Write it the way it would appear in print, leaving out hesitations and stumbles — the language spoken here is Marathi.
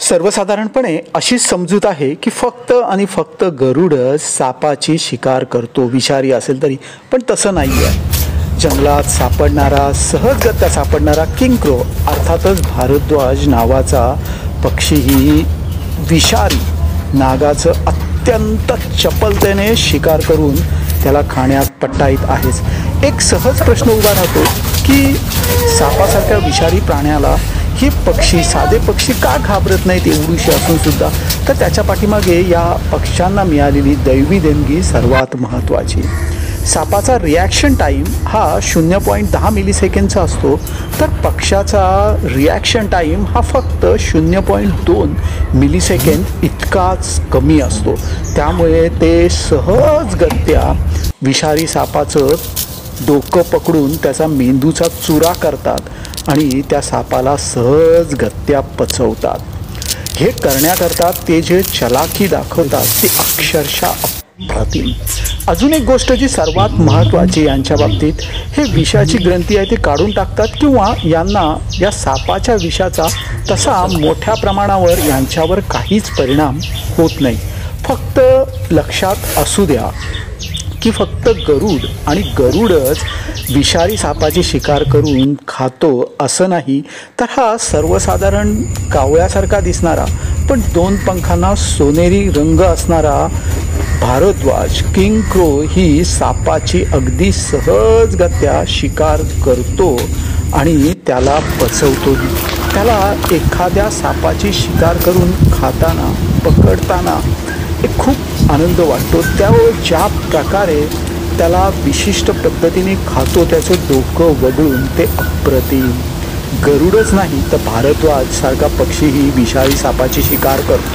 सर्वसाधारणपणे अशी समजूत आहे की फक्त आणि फक्त गरुडच सापाची शिकार करतो, विषारी असेल तरी. पण तसं नाही आहे. जंगलात सापडणारा, सहजगत्या सापडणारा किंक्रो अर्थातच भारद्वाज नावाचा पक्षीही विषारी नागाचं अत्यंत चपलतेने शिकार करून त्याला खाण्यात पट्टाईत आहेच. एक सहज प्रश्न उभा राहतो की सापासारख्या विषारी प्राण्याला हे पक्षी, साधे पक्षी का घाबरत नाहीत एवढीशी असून सुद्धा? तर त्याच्या पाठीमागे या पक्ष्यांना मिळालेली दैवी देणगी सर्वात महत्त्वाची. सापाचा रिॲक्शन टाईम हा 0.10 मिलीसेकंडचा असतो, तर पक्ष्याचा रिॲक्शन टाईम हा फक्त 0.2 मिलीसेकंड इतकाच कमी असतो. त्यामुळे ते सहजगत्या विषारी सापाचं डोकं पकडून त्याचा मेंदूचा चुरा करतात आणि त्या सापाला सहजगत्या पचवतात. हे करण्याकरता ते जे चलाखी दाखवतात ती अक्षरशः अप्रतिम. अजून एक गोष्ट जी सर्वात महत्त्वाची यांच्या बाबतीत, हे विषाची ग्रंथी आहे ते काढून टाकतात किंवा यांना या सापाच्या विषाचा तसा मोठ्या प्रमाणावर यांच्यावर काहीच परिणाम होत नाही. फक्त लक्षात असू द्या की फक्त गरुड आणि गरुडच विषारी सापाची शिकार करून खातो असं नाही, तर हा सर्वसाधारण कावळ्यासारखा दिसणारा पण 2 पंखांना सोनेरी रंग असणारा भारद्वाज किंक्रो ही सापाची अगदी सहजगत्या शिकार करतो आणि त्याला पचवतोही. त्याला एखाद्या सापाची शिकार करून खाताना, पकडताना एक खूप आनंद वाटतो. त्यावर ज्या प्रकारे त्याला विशिष्ट पद्धतीने खातो, त्याचं डोकं वगळून, ते अप्रतिम. गरुडच नाही तर भारद्वाज सारखा पक्षीही विषारी सापाची शिकार करतो.